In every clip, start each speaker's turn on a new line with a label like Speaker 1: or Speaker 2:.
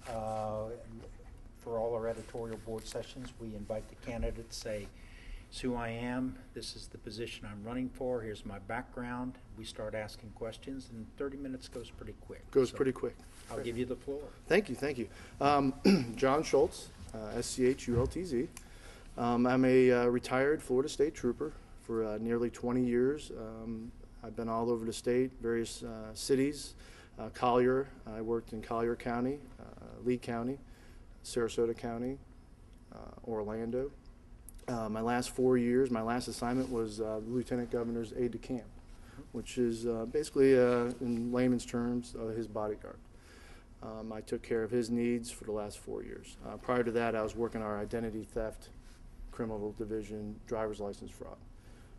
Speaker 1: For all our editorial board sessions, we invite the candidate to say, "This is who I am, this is the position I'm running for, here's my background." We start asking questions, and 30 minutes goes pretty quick.
Speaker 2: Goes pretty quick.
Speaker 1: I'll give you the floor.
Speaker 2: Thank you, thank you. John Schultz, SCHULTZ. I'm a retired Florida State Trooper for nearly 20 years. I've been all over the state, various cities. Collier, I worked in Collier County, Lee County, Sarasota County, Orlando. My last 4 years, my last assignment was Lieutenant Governor's aide de camp, which is basically, in layman's terms, his bodyguard. I took care of his needs for the last 4 years. Prior to that, I was working our identity theft, criminal division, driver's license fraud.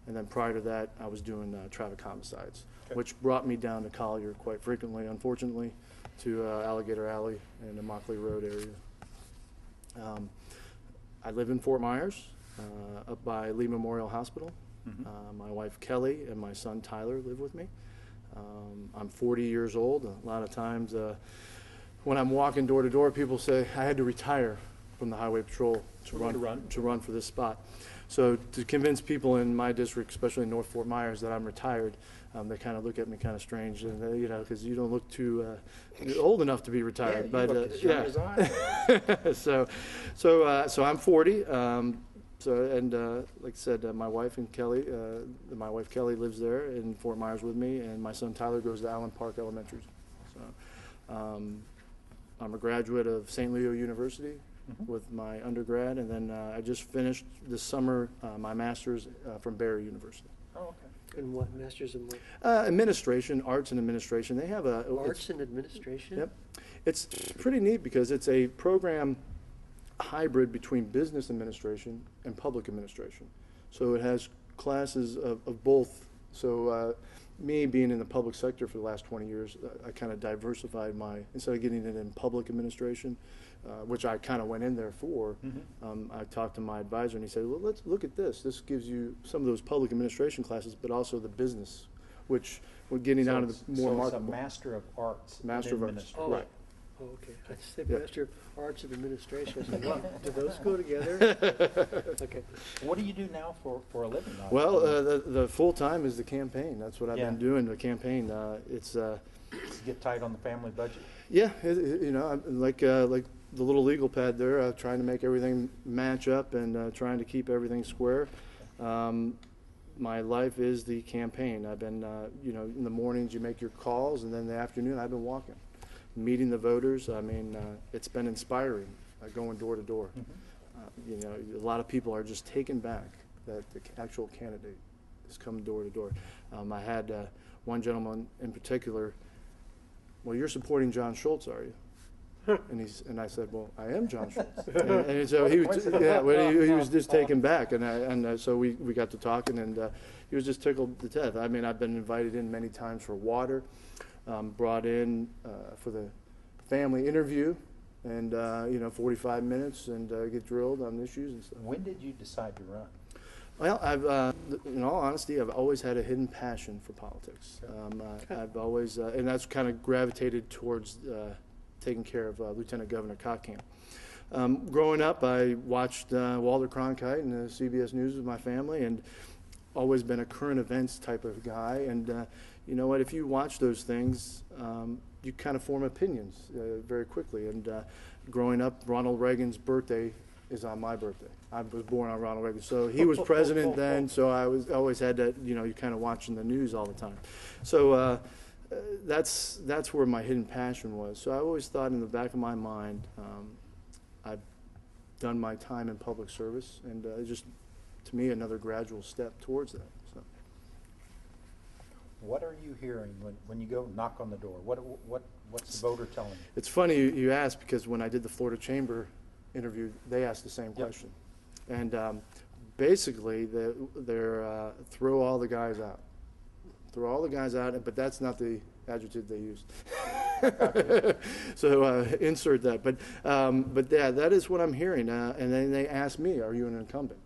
Speaker 2: And then prior to that, I was doing traffic homicides, which brought me down to Collier quite frequently, unfortunately, to Alligator Alley and the Mockley Road area. I live in Fort Myers, up by Lee Memorial Hospital. My wife Kelly and my son Tyler live with me. I'm 40 years old. A lot of times when I'm walking door to door, people say I had to retire from the highway patrol to run for this spot. So to convince people in my district, especially in North Fort Myers, that I'm retired, they kind of look at me kind of strange, and because you don't look too old enough to be retired.
Speaker 1: Yeah,
Speaker 2: but
Speaker 1: look as young as I am.
Speaker 2: so I'm 40. Like I said, my wife and Kelly, my wife Kelly lives there in Fort Myers with me, and my son Tyler goes to Allen Park Elementary. So I'm a graduate of St. Leo University with my undergrad, and then I just finished this summer my master's from Barry University.
Speaker 1: Oh, okay.
Speaker 3: And what, master's in what?
Speaker 2: Administration, arts and administration. They have a
Speaker 3: arts and administration.
Speaker 2: Yep, it's pretty neat because it's a program hybrid between business administration and public administration. So it has classes of both. So me being in the public sector for the last 20 years, I kind of diversified instead of getting it in public administration, which I kind of went in there for, I talked to my advisor and he said, well, let's look at this. This gives you some of those public administration classes, but also the business, which we're getting down to the more marketable.
Speaker 1: So it's a Master of Arts.
Speaker 2: Master of Arts, right.
Speaker 3: Oh, okay. I said Master of Arts and Administration. I said, well, do those go together? Okay.
Speaker 1: What do you do now for a living?
Speaker 2: Well, the full time is the campaign. That's what I've been doing. The campaign. It's
Speaker 1: get tight on the family budget.
Speaker 2: Yeah, like the little legal pad there, trying to make everything match up and trying to keep everything square. My life is the campaign. I've been, in the mornings you make your calls, and then in the afternoon I've been walking, meeting the voters. I mean, it's been inspiring, going door to door. A lot of people are just taken back that the actual candidate is coming door to door. I had one gentleman in particular, well, you're supporting John Schultz, are you? And I said, well, I am John Schultz. and so he was just taken back, and so we got to talking, and he was just tickled to death. I mean, I've been invited in many times for water, brought in for the family interview, and 45 minutes and get drilled on issues and stuff.
Speaker 1: When did you decide to run?
Speaker 2: Well, in all honesty, I've always had a hidden passion for politics. I've always, and that's kind of gravitated towards taking care of Lieutenant Governor Cotkamp. Growing up, I watched Walter Cronkite and CBS News with my family, and always been a current events type of guy. And you know what? If you watch those things, you kind of form opinions very quickly. And growing up, Ronald Reagan's birthday is on my birthday. I was born on Ronald Reagan, so he was president then. So I always had that. You're kind of watching the news all the time. So that's where my hidden passion was. So I always thought in the back of my mind, I've done my time in public service, and just to me another gradual step towards that. So.
Speaker 1: What are you hearing when you go knock on the door? What's the voter telling you?
Speaker 2: It's funny you ask, because when I did the Florida Chamber interview, they asked the same question, and basically they're throw all the guys out. Throw all the guys out, but that's not the adjective they used. So insert that. But yeah, that is what I'm hearing. And then they ask me, "Are you an incumbent?"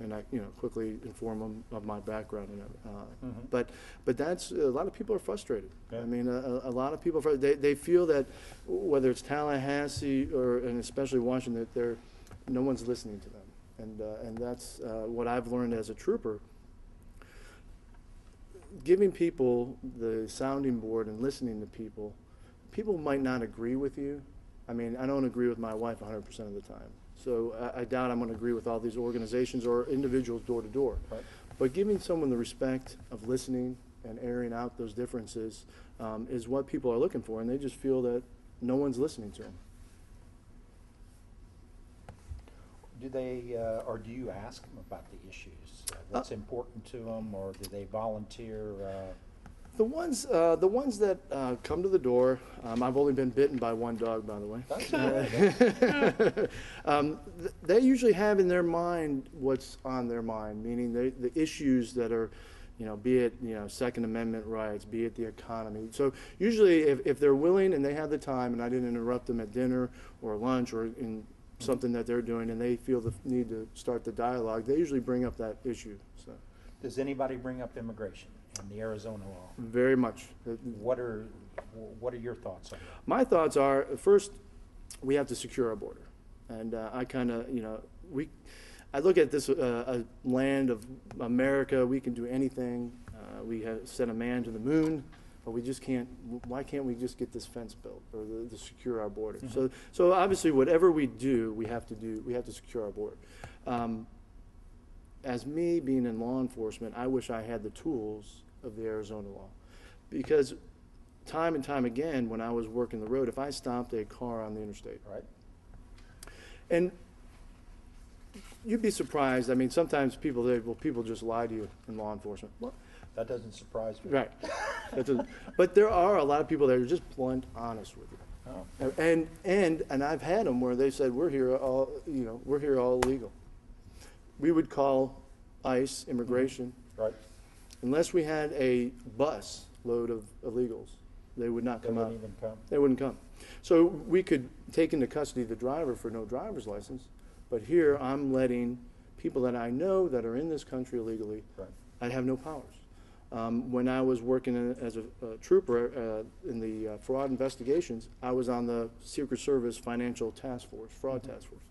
Speaker 2: and I, quickly inform them of my background. And but that's, a lot of people are frustrated.
Speaker 1: Yeah.
Speaker 2: I mean, a lot of people, they feel that whether it's Tallahassee and especially Washington, that no one's listening to them. And that's what I've learned as a trooper. Giving people the sounding board and listening to people might not agree with you. I mean, I don't agree with my wife 100% of the time. So I doubt I'm going to agree with all these organizations or individuals door to door.
Speaker 1: Right.
Speaker 2: But giving someone the respect of listening and airing out those differences is what people are looking for, and they just feel that no one's listening to them.
Speaker 1: Do they, or do you ask them about the issues? What's important to them, or do they volunteer?
Speaker 2: The ones that come to the door, I've only been bitten by one dog, by the way.
Speaker 1: That's all right.
Speaker 2: They usually have in their mind what's on their mind, meaning the issues that are, be it, Second Amendment rights, be it the economy. So usually if they're willing and they have the time, and I didn't interrupt them at dinner or lunch or in something that they're doing, and they feel the need to start the dialogue, they usually bring up that issue. So.
Speaker 1: Does anybody bring up immigration and the Arizona law?
Speaker 2: Very much.
Speaker 1: What are your thoughts on that?
Speaker 2: My thoughts are, first, we have to secure our border. And I kind of, I look at this a land of America. We can do anything. We have sent a man to the moon, but we just can't. Why can't we just get this fence built or to secure our border?
Speaker 1: Mm-hmm.
Speaker 2: So obviously, whatever we do, we have to secure our border. As me being in law enforcement, I wish I had the tools of the Arizona law, because time and time again, when I was working the road, if I stopped a car on the interstate,
Speaker 1: Right.
Speaker 2: and you'd be surprised. I mean, sometimes people say, well, people just lie to you in law enforcement. Well,
Speaker 1: That doesn't surprise me.
Speaker 2: right. But there are a lot of people that are just blunt honest with you.
Speaker 1: Oh.
Speaker 2: And I've had them where they said, we're here all illegal. We would call ICE, immigration.
Speaker 1: Right.
Speaker 2: Unless we had a bus load of illegals, they would not
Speaker 1: They
Speaker 2: come out.
Speaker 1: wouldn't even come.
Speaker 2: They wouldn't come. So we could take into custody the driver for no driver's license, but here I'm letting people that I know that are in this country illegally,
Speaker 1: Right.
Speaker 2: I have no powers. When I was working as a trooper in the fraud investigations, I was on the Secret Service Financial Task Force, Fraud Task Force.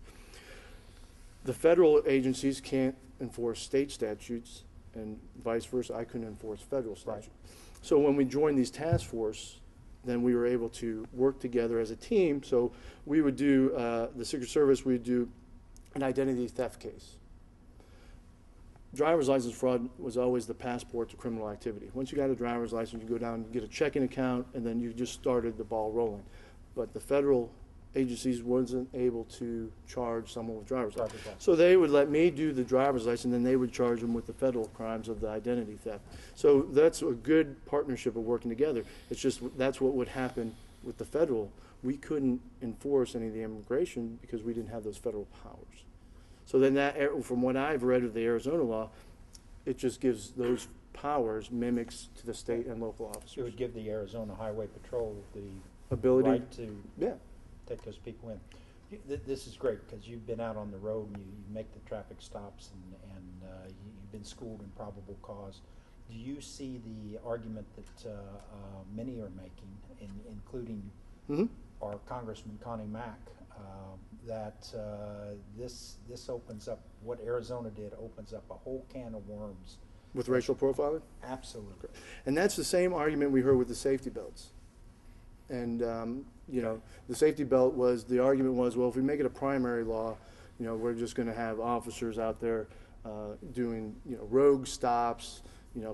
Speaker 2: The federal agencies can't enforce state statutes, and vice versa. I couldn't enforce federal statutes.
Speaker 1: Right.
Speaker 2: So when we joined these task force, then we were able to work together as a team. So we would do, the Secret Service, we would do an identity theft case. Driver's license fraud was always the passport to criminal activity. Once you got a driver's license, you go down and get a checking account, and then you just started the ball rolling. But the federal agencies wasn't able to charge someone with driver's license. So they would let me do the driver's license, and then they would charge them with the federal crimes of the identity theft. So that's a good partnership of working together. It's just that's what would happen with the federal. We couldn't enforce any of the immigration because we didn't have those federal powers. So then that, from what I've read of the Arizona law, it just gives those powers, mimics to the state and local officers.
Speaker 1: It would give the Arizona Highway Patrol the
Speaker 2: Ability,
Speaker 1: right to
Speaker 2: yeah.
Speaker 1: take those people in. This is great because you've been out on the road and you make the traffic stops and you've been schooled in probable cause. Do you see the argument that many are making, including our Congressman Connie Mack, that this opens up, what Arizona did opens up a whole can of worms?
Speaker 2: With racial profiling?
Speaker 1: Absolutely.
Speaker 2: And that's the same argument we heard with the safety belts. And, the safety belt was, the argument was, well, if we make it a primary law, we're just going to have officers out there doing, rogue stops,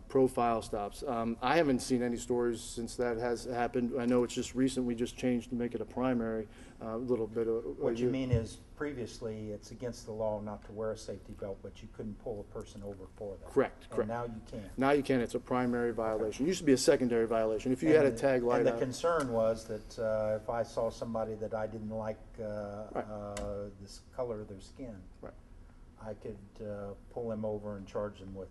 Speaker 2: profile stops. I haven't seen any stories since that has happened. I know it's just recent. We just changed to make it a primary, a little bit of.
Speaker 1: What you mean is previously it's against the law not to wear a safety belt, but you couldn't pull a person over for that.
Speaker 2: Correct,
Speaker 1: And
Speaker 2: correct.
Speaker 1: now you can.
Speaker 2: Now you can. It's a primary violation. It used to be a secondary violation. If you had a tag light
Speaker 1: And the
Speaker 2: out.
Speaker 1: concern was that if I saw somebody that I didn't like this color of their skin,
Speaker 2: Right.
Speaker 1: I could pull them over and charge them with.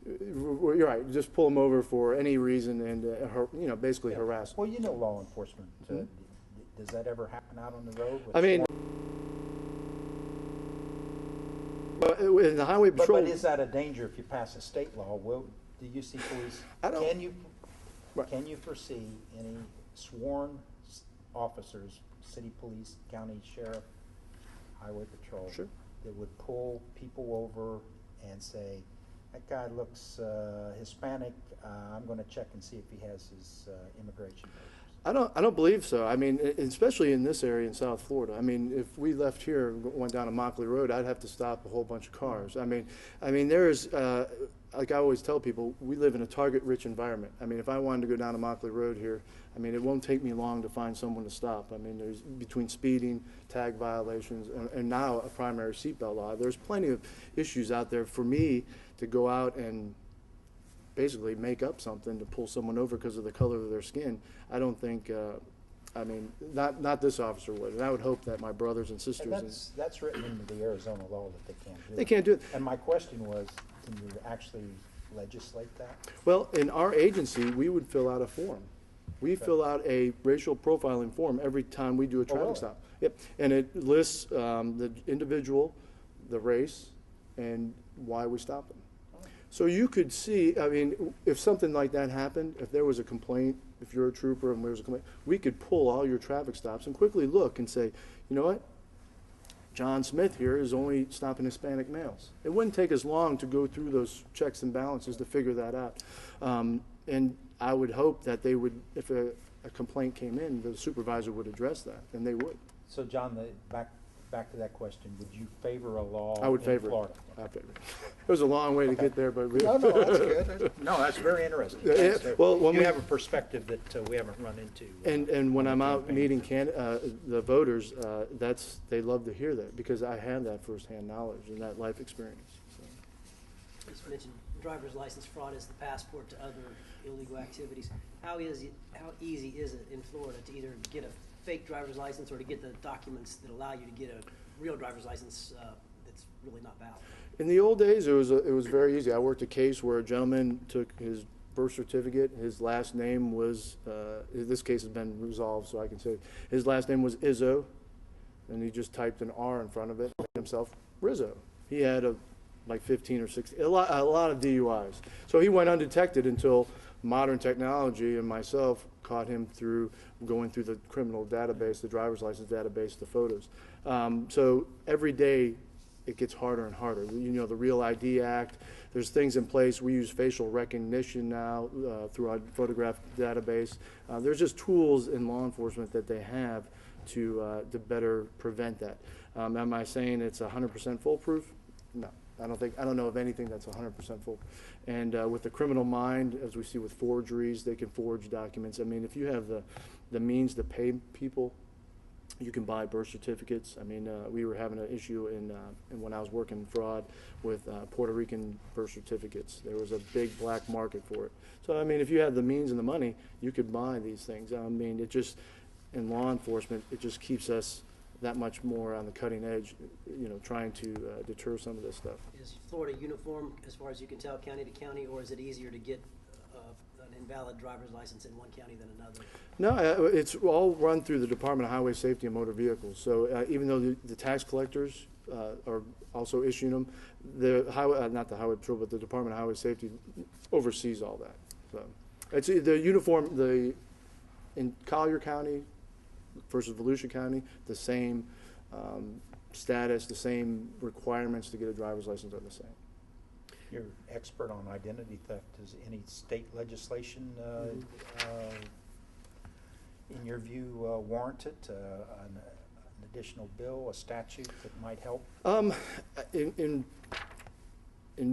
Speaker 2: You're right. Just pull them over for any reason and, basically harass.
Speaker 1: Well, law enforcement. Does that ever happen out on the road?
Speaker 2: I mean, Well, in the highway patrol.
Speaker 1: But is that a danger if you pass a state law? Will, do you see police?
Speaker 2: I don't- Right.
Speaker 1: Can you foresee any sworn officers, city police, county sheriff, highway patrol?
Speaker 2: Sure.
Speaker 1: That would pull people over and say, that guy looks Hispanic, I'm gonna check and see if he has his immigration papers.
Speaker 2: I don't believe so. I mean, especially in this area in South Florida. I mean, if we left here and went down to Mockley Road, I'd have to stop a whole bunch of cars. I mean, there is, like I always tell people, we live in a target-rich environment. I mean, if I wanted to go down to Mockley Road here, I mean, it won't take me long to find someone to stop. I mean, there's between speeding, tag violations, and now a primary seatbelt law. There's plenty of issues out there for me to go out and basically make up something to pull someone over because of the color of their skin. I don't think, I mean, not this officer would. And I would hope that my brothers and sisters.
Speaker 1: And that's written into the Arizona law that they can't do it.
Speaker 2: They can't do it.
Speaker 1: And my question was, can you actually legislate that?
Speaker 2: Well, in our agency, we would fill out a form. We fill out a racial profiling form every time we do a traffic
Speaker 1: really?
Speaker 2: stop. Yep, and it lists the individual, the race, and why we stopped them. So you could see, I mean, if something like that happened, if there was a complaint, if you're a trooper and there was a complaint, we could pull all your traffic stops and quickly look and say, you know what? John Smith here is only stopping Hispanic males. It wouldn't take us long to go through those checks and balances to figure that out. And I would hope that they would, if a complaint came in, the supervisor would address that, and they would.
Speaker 1: So John, back to that question, would you favor a law
Speaker 2: I would
Speaker 1: in
Speaker 2: favor
Speaker 1: Florida?
Speaker 2: it. I favor it. It was a long way to get there, but
Speaker 1: No, that's good. No, that's very interesting.
Speaker 2: Yeah, well, when
Speaker 1: You
Speaker 2: we-
Speaker 1: have a perspective that we haven't run into.
Speaker 2: And when I'm out
Speaker 1: campaign.
Speaker 2: meeting the voters, they love to hear that because I have that firsthand knowledge and that life experience. So.
Speaker 4: You just mentioned driver's license fraud as the passport to other illegal activities. How easy is it in Florida to either get a fake driver's license or to get the documents that allow you to get a real driver's license that's really not valid?
Speaker 2: In the old days, it was very easy. I worked a case where a gentleman took his birth certificate. His last name was, this case has been resolved, so I can say, his last name was Izzo, and he just typed an R in front of it and made himself Rizzo. He had like 15 or 16, a lot of DUIs. So he went undetected until modern technology and myself caught him through going through the criminal database, the driver's license database, the photos. So every day it gets harder and harder. You know, the Real ID Act, there's things in place. We use facial recognition now through our photograph database. There's just tools in law enforcement that they have to better prevent that. Am I saying it's 100% foolproof? No. I don't know of anything that's 100% full. And with the criminal mind, as we see with forgeries, they can forge documents. I mean, if you have the means to pay people, you can buy birth certificates. I mean, we were having an issue in when I was working fraud with Puerto Rican birth certificates. There was a big black market for it. So, I mean, if you have the means and the money, you could buy these things. I mean, it just, in law enforcement, it just keeps us that much more on the cutting edge, you know, trying to deter some of this stuff.
Speaker 4: Is Florida uniform as far as you can tell, county to county, or is it easier to get an invalid driver's license in one county than another?
Speaker 2: No, it's all run through the Department of Highway Safety and Motor Vehicles. So even though the tax collectors are also issuing them, the highway, not the Highway Patrol, but the Department of Highway Safety oversees all that. So it's the uniform, in Collier County versus Volusia County, the same status, the same requirements to get a driver's license are the same.
Speaker 1: You're expert on identity theft. Is any state legislation, in your view, warrant it? An additional bill, a statute that might help? In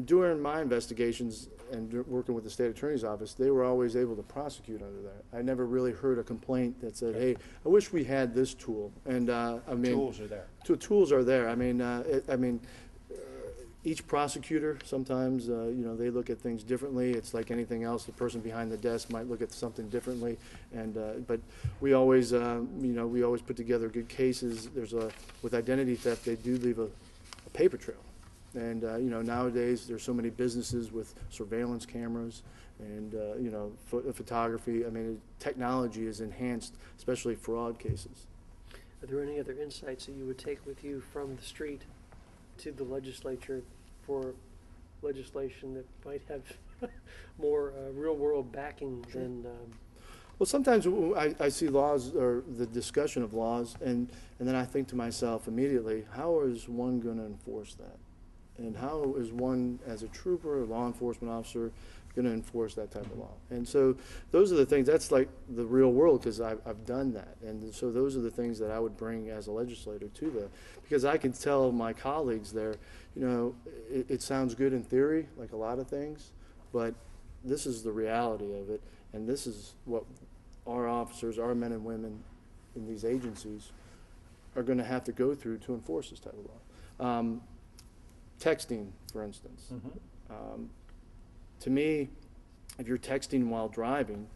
Speaker 1: doing my investigations and working with the state attorney's office, they were always able to prosecute under that. I never really heard a complaint that said, "Hey, I wish we had this tool." And I mean, Tools are there.
Speaker 2: Tools are there. I mean, each prosecutor sometimes, you know, they look at things differently. It's like anything else. The person behind the desk might look at something differently. And but we always, you know, we always put together good cases. With identity theft, they do leave a paper trail. And, you know, nowadays there's so many businesses with surveillance cameras and, you know, photography. I mean, technology is enhanced, especially fraud cases.
Speaker 3: Are there any other insights that you would take with you from the street to the legislature for legislation that might have more real-world backing than,
Speaker 2: Well, sometimes I see laws or the discussion of laws, and then I think to myself immediately, how is one going to enforce that? And how is one, as a trooper or law enforcement officer, going to enforce that type of law? And so those are the things, that's like the real world, because I've done that. And so those are the things that I would bring as a legislator to the, because I can tell my colleagues there, you know, it sounds good in theory, like a lot of things, but this is the reality of it, and this is what our officers, our men and women in these agencies are going to have to go through to enforce this type of law. Texting, for instance. To me, if you're texting while driving,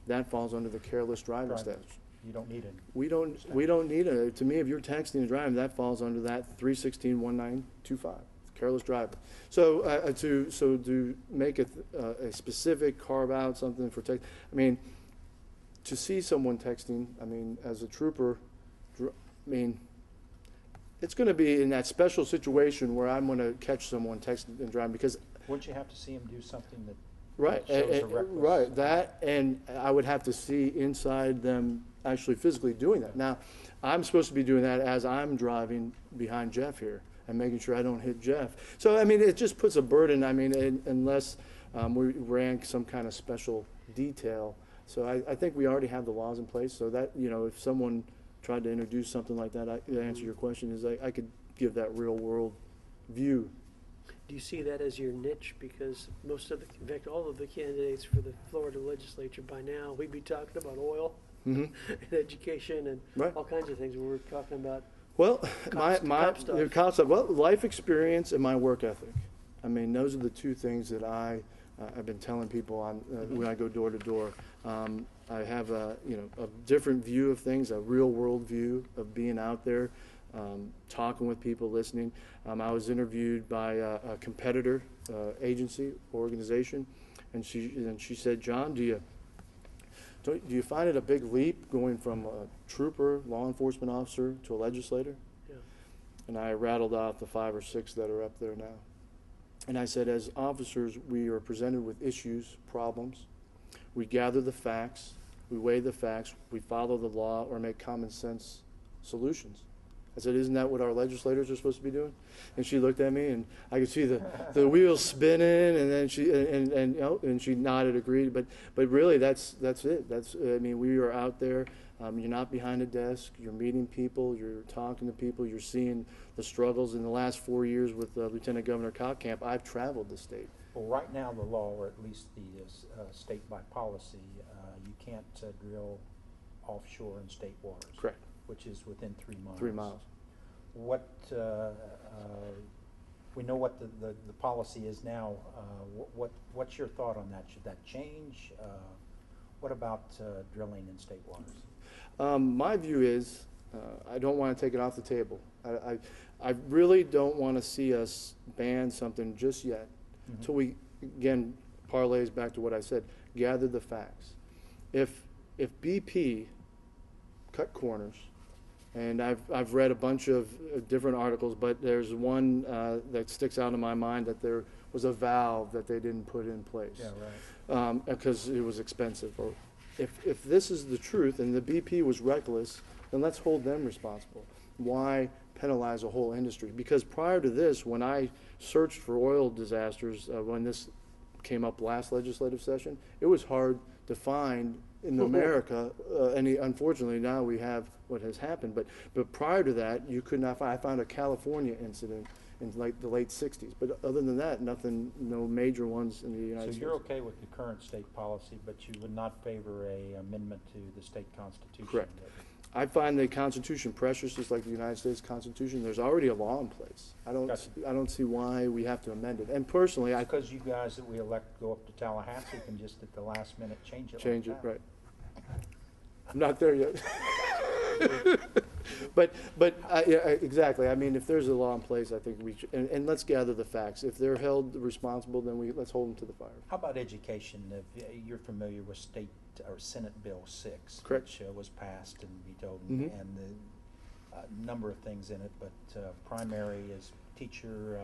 Speaker 2: that falls under the careless driving
Speaker 1: Right.
Speaker 2: statute.
Speaker 1: You don't need it.
Speaker 2: We don't need it. To me, if you're texting and driving, that falls under that 316-1925, careless driving. So to make a specific carve out something for text, I mean, to see someone texting, I mean, as a trooper, I mean, it's going to be in that special situation where I'm going to catch someone texting and driving, because
Speaker 1: Wouldn't you have to see him do something that
Speaker 2: right,
Speaker 1: shows a reckless?
Speaker 2: right, that, and I would have to see inside them actually physically doing that. Now, I'm supposed to be doing that as I'm driving behind Jeff here and making sure I don't hit Jeff. So, I mean, it just puts a burden, I mean, unless we ran some kind of special detail. So I think we already have the laws in place, so that, you know, if someone tried to introduce something like that, the answer to your question is I could give that real world view.
Speaker 3: do you see that as your niche? Because most of in fact, all of the candidates for the Florida legislature by now, we'd be talking about oil
Speaker 2: Mm-hmm.
Speaker 3: and education and
Speaker 2: Right.
Speaker 3: all kinds of things. We're talking about
Speaker 2: Well,
Speaker 3: cop stuff.
Speaker 2: the concept, well, life experience and my work ethic. I mean, those are the two things that I've been telling people on when I go door to door. I have a different view of things, a real world view of being out there, talking with people, listening. I was interviewed by a competitor agency organization, and she said, "John, do you find it a big leap going from a trooper, law enforcement officer, to a legislator?"
Speaker 3: Yeah.
Speaker 2: And I rattled off the 5 or 6 that are up there now. And I said, as officers, we are presented with issues, problems. We gather the facts, we weigh the facts, we follow the law, or make common sense solutions. I said, isn't that what our legislators are supposed to be doing? And she looked at me, and I could see the wheels spinning, and then and she nodded, agreed. But really, that's it. I mean, we are out there. You're not behind a desk. You're meeting people. You're talking to people. You're seeing the struggles. In the last 4 years with Lieutenant Governor Kottkamp, I've traveled the state.
Speaker 1: Well, right now, the law, or at least the state by policy, you can't drill offshore in state waters.
Speaker 2: Correct.
Speaker 1: Which is within 3 miles.
Speaker 2: 3 miles.
Speaker 1: What, we know what the policy is now. What's your thought on that? Should that change? What about drilling in state waters?
Speaker 2: My view is, I don't want to take it off the table. I really don't want to see us ban something just yet, until we, again, parlays back to what I said, gather the facts. If BP cut corners, and I've read a bunch of different articles, but there's one that sticks out in my mind, that there was a valve that they didn't put in place.
Speaker 1: Yeah, right.
Speaker 2: Because it was expensive. Or if this is the truth and the BP was reckless, then let's hold them responsible. Why penalize a whole industry? Because prior to this, when I searched for oil disasters, when this came up last legislative session, it was hard to find in America, unfortunately now we have what has happened, but prior to that, you could not find. I found a California incident in like the late 60s, but other than that, nothing, no major ones in the United States.
Speaker 1: So you're okay with the current state policy, but you would not favor a amendment to the state constitution?
Speaker 2: Correct. I find the Constitution precious, just like the United States Constitution. There's already a law in place. I don't see why we have to amend it. And personally,
Speaker 1: Because you guys that we elect go up to Tallahassee can just at the last minute change it.
Speaker 2: change it,
Speaker 1: like that.
Speaker 2: right. I'm not there yet. But yeah, exactly. I mean, if there's a law in place, I think we should, and let's gather the facts. If they're held responsible, then let's hold them to the fire.
Speaker 1: How about education? If you're familiar with State or Senate Bill 6,
Speaker 2: Correct.
Speaker 1: which was passed and vetoed,
Speaker 2: Mhm.
Speaker 1: and a number of things in it, but primary is teacher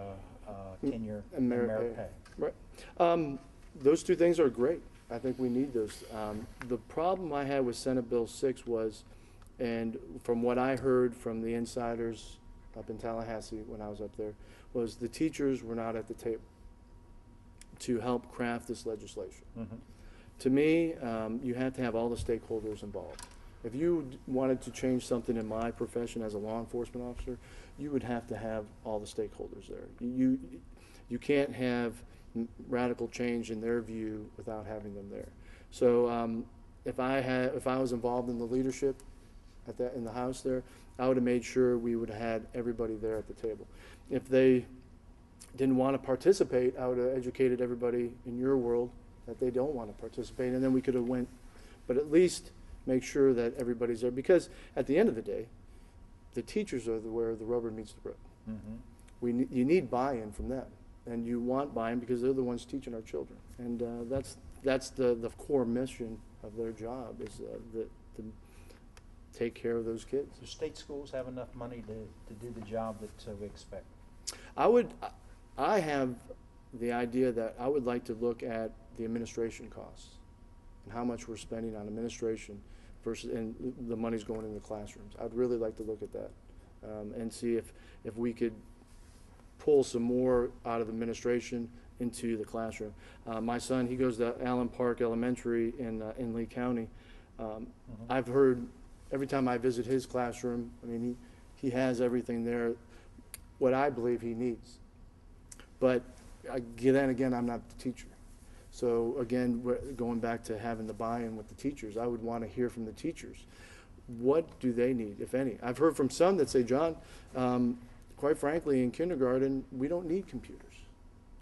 Speaker 1: tenure
Speaker 2: And merit pay. Right. Those two things are great. I think we need those. The problem I had with Senate Bill 6 was, and from what I heard from the insiders up in Tallahassee when I was up there, was the teachers were not at the table to help craft this legislation.
Speaker 1: Mm-hmm.
Speaker 2: To me, you have to have all the stakeholders involved. If you wanted to change something in my profession as a law enforcement officer, you would have to have all the stakeholders there. You can't have radical change in their view without having them there. So if I was involved in the leadership in the House there, I would have made sure we would have had everybody there at the table. If they didn't want to participate, I would have educated everybody in your world that they don't want to participate, and then we could have went, but at least make sure that everybody's there, because at the end of the day, the teachers are where the rubber meets the road.
Speaker 1: Mm-hmm.
Speaker 2: You need buy-in from them, and you want buy-in because they're the ones teaching our children, and that's the core mission of their job, is to take care of those kids.
Speaker 1: Do state schools have enough money to do the job that we expect?
Speaker 2: I have the idea that I would like to look at the administration costs and how much we're spending on administration versus, and the money's going in the classrooms. I'd really like to look at that and see if we could pull some more out of administration into the classroom. My son, he goes to Allen Park Elementary in Lee County. I've heard every time I visit his classroom, I mean, he has everything there, what I believe he needs. But then again, I'm not the teacher. So again, going back to having the buy-in with the teachers, I would want to hear from the teachers. What do they need, if any? I've heard from some that say, John, quite frankly, in kindergarten, we don't need computers.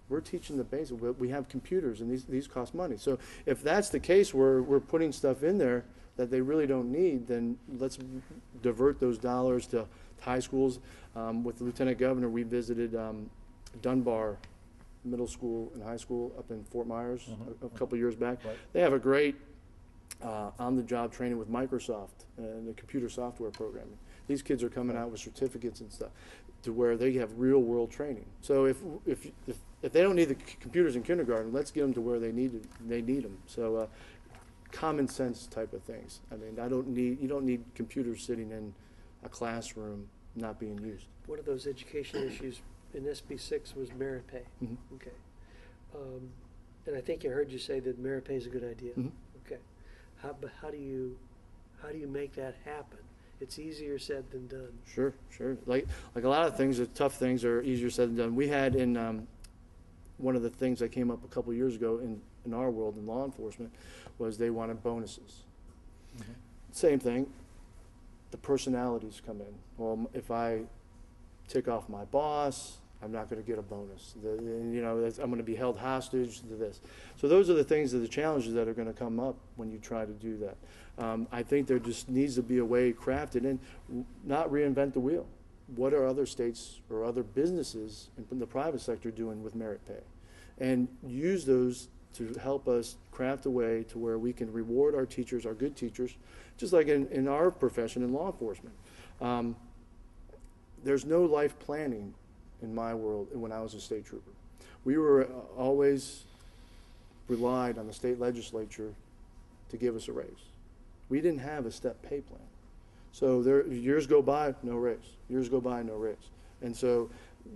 Speaker 2: We're teaching the basics. We have computers, and these cost money. So if that's the case, we're putting stuff in there that they really don't need, then let's divert those dollars to high schools. With the Lieutenant Governor, we visited Dunbar Middle School and High School up in Fort Myers a couple years back.
Speaker 1: Right.
Speaker 2: They have a great on-the-job training with Microsoft and the computer software programming. These kids are coming out with certificates and stuff to where they have real-world training. So if they don't need the computers in kindergarten, let's get them to where they need them. So common sense type of things. I mean, you don't need computers sitting in a classroom not being used.
Speaker 3: One of those education issues in SB 6 was merit pay.
Speaker 2: Mhm.
Speaker 3: Okay. And I think I heard you say that merit pay is a good idea.
Speaker 2: Mhm.
Speaker 3: Okay. But how do you make that happen? It's easier said than done.
Speaker 2: Sure. Like a lot of things, the tough things are easier said than done. We had in one of the things that came up a couple years ago in our world in law enforcement was they wanted bonuses.
Speaker 1: Mm-hmm.
Speaker 2: Same thing. The personalities come in. Well, if I tick off my boss, I'm not going to get a bonus. I'm going to be held hostage to this. So those are the things, the challenges that are going to come up when you try to do that. I think there just needs to be a way crafted and not reinvent the wheel. What are other states or other businesses in the private sector doing with merit pay? And use those to help us craft a way to where we can reward our teachers, our good teachers, just like in our profession in law enforcement. There's no life planning in my world when I was a state trooper. We were always relied on the state legislature to give us a raise. We didn't have a step pay plan. So years go by, no raise. Years go by, no raise. And so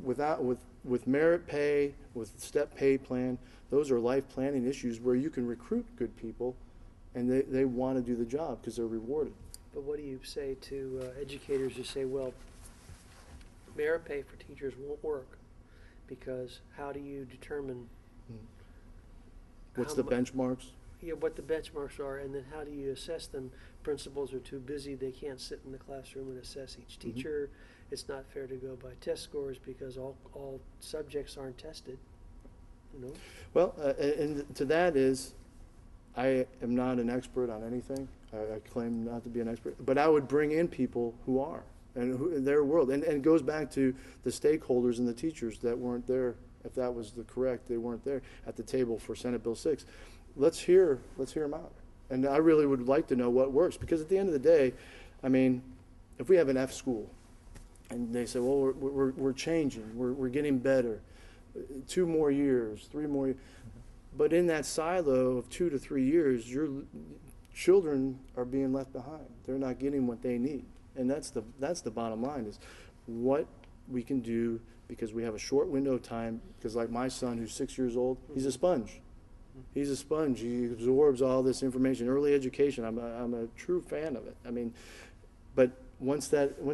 Speaker 2: with merit pay, with step pay plan, those are life planning issues where you can recruit good people and they want to do the job because they're rewarded.
Speaker 3: But what do you say to educators who say, well, merit pay for teachers won't work because how do you determine
Speaker 2: What's the benchmarks?
Speaker 3: What the benchmarks are, and then how do you assess them? Principals are too busy, they can't sit in the classroom and assess each teacher. It's not fair to go by test scores because all subjects aren't tested,
Speaker 2: Well, and to that is, I am not an expert on anything. I claim not to be an expert, but I would bring in people who are, and who, in their world. And it goes back to the stakeholders and the teachers that weren't there. If that was correct, they weren't there at the table for Senate Bill 6. Let's hear them out. And I really would like to know what works, because at the end of the day, I mean, if we have an F school And they say, well, we're changing, we're getting better. 2 more years, 3 more years. But in that silo of 2 to 3 years, your children are being left behind. They're not getting what they need. And that's the bottom line, is what we can do, because we have a short window of time. Because like my son, who's 6 years old, he's a sponge. He's a sponge. He absorbs all this information. Early education, I'm a true fan of it. I mean, but once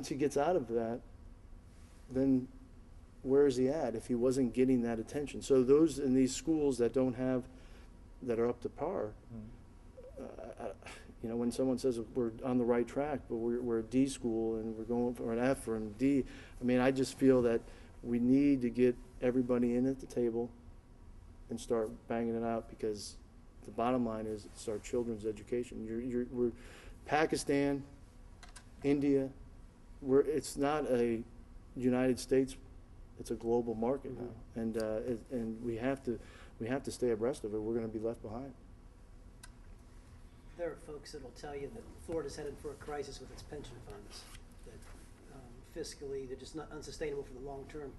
Speaker 2: he gets out of that, then where is he at if he wasn't getting that attention? So those in these schools that are up to par, you know, when someone says we're on the right track, but we're a D school and we're going for an F or a D, I mean, I just feel that we need to get everybody in at the table and start banging it out, because the bottom line is it's our children's education. We're Pakistan, India, it's not a United States, it's a global market now, and we have to stay abreast of it. We're going to be left behind.
Speaker 4: There are folks that will tell you that Florida's headed for a crisis with its pension funds, that fiscally they're just not unsustainable for the long term.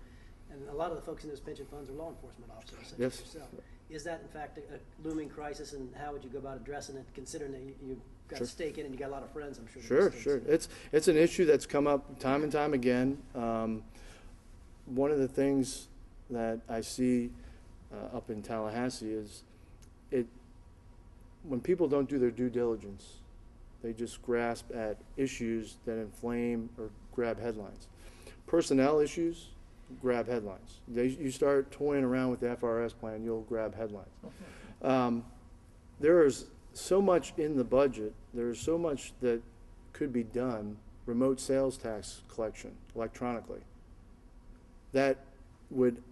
Speaker 4: And a lot of the folks in those pension funds are law enforcement officers, such
Speaker 2: Yes.
Speaker 4: as yourself. Is that, in fact, a looming crisis, and how would you go about addressing it, considering that you've got
Speaker 2: Sure.
Speaker 4: a stake in it and you got a lot of friends, I'm sure.
Speaker 2: Sure. It's an issue that's come up time and time again. One of the things that I see up in Tallahassee is when people don't do their due diligence, they just grasp at issues that inflame or grab headlines. Personnel issues grab headlines. You start toying around with the FRS plan, you'll grab headlines. There is so much in the budget. There's so much that could be done, remote sales tax collection electronically, that would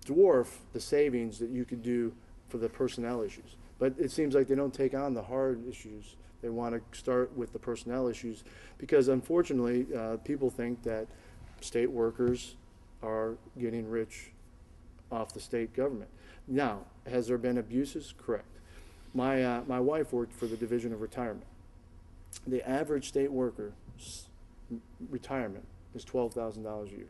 Speaker 2: dwarf the savings that you could do for the personnel issues. But it seems like they don't take on the hard issues. They want to start with the personnel issues, because unfortunately people think that state workers are getting rich off the state government. Now, has there been abuses? Correct. My wife worked for the Division of Retirement. The average state worker's retirement is $12,000 a year.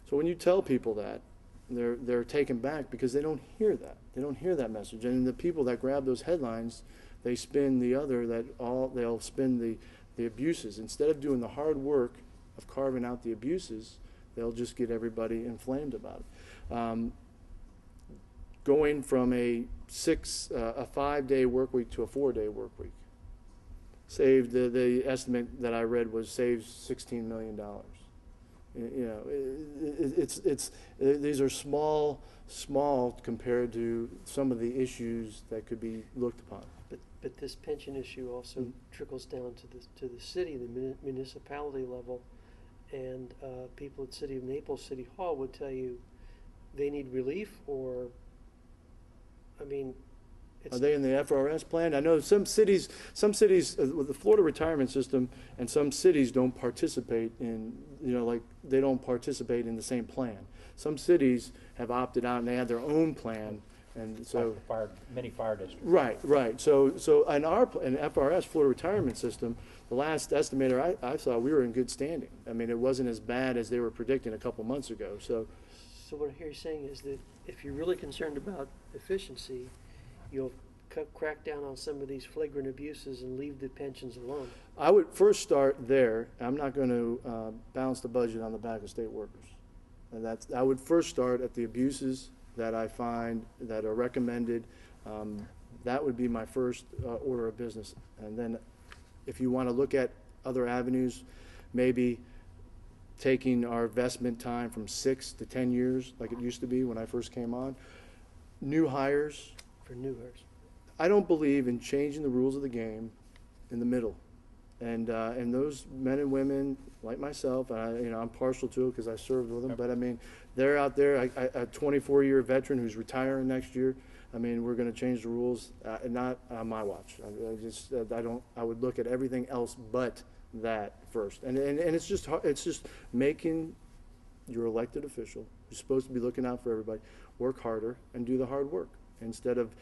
Speaker 2: So when you tell people that, they're taken back, because they don't hear that. They don't hear that message. And the people that grab those headlines, they spin they'll spin the abuses. Instead of doing the hard work of carving out the abuses, they'll just get everybody inflamed about it. Going from a 5-day work week to a 4-day work week saved, the estimate that I read was saved $16 million. You know, these are small compared to some of the issues that could be looked upon.
Speaker 3: But this pension issue also trickles down to the city, the municipality level, and people at City of Naples City Hall would tell you they need relief, or, I mean,
Speaker 2: Are they in the FRS plan? I know some cities with the Florida retirement system, and some cities don't participate in, you know, like they don't participate in the same plan. Some cities have opted out and they have their own plan, and so
Speaker 1: Many fire districts.
Speaker 2: right. So in FRS, Florida retirement system, the last estimator I saw, we were in good standing. I mean, it wasn't as bad as they were predicting a couple months ago. So
Speaker 3: what I hear you saying is that if you're really concerned about efficiency, you'll crack down on some of these flagrant abuses and leave the pensions alone.
Speaker 2: I would first start there. I'm not going to balance the budget on the back of state workers. And I would first start at the abuses that I find that are recommended. That would be my first order of business. And then if you want to look at other avenues, maybe taking our investment time from 6 to 10 years, like it used to be when I first came on. New hires.
Speaker 3: For new hires.
Speaker 2: I don't believe in changing the rules of the game in the middle. And those men and women like myself, and I'm partial to it because I served with them, but I mean, they're out there, a 24-year veteran who's retiring next year. I mean, we're going to change the rules, not on my watch. I would look at everything else but that first. And it's just making your elected official, who's supposed to be looking out for everybody, work harder and do the hard work instead of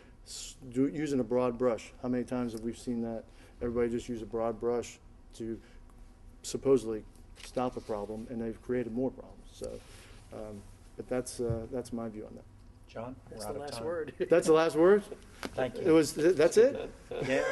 Speaker 2: using a broad brush. How many times have we seen that? Everybody just use a broad brush to supposedly stop a problem, and they've created more problems. So, but that's my view on that.
Speaker 1: John, we're
Speaker 3: That's
Speaker 1: out
Speaker 3: the
Speaker 1: of
Speaker 3: last
Speaker 1: time.
Speaker 3: word.
Speaker 2: That's the last word?
Speaker 1: Thank
Speaker 2: It
Speaker 1: you.
Speaker 2: was, that's it?
Speaker 1: Yeah, yeah.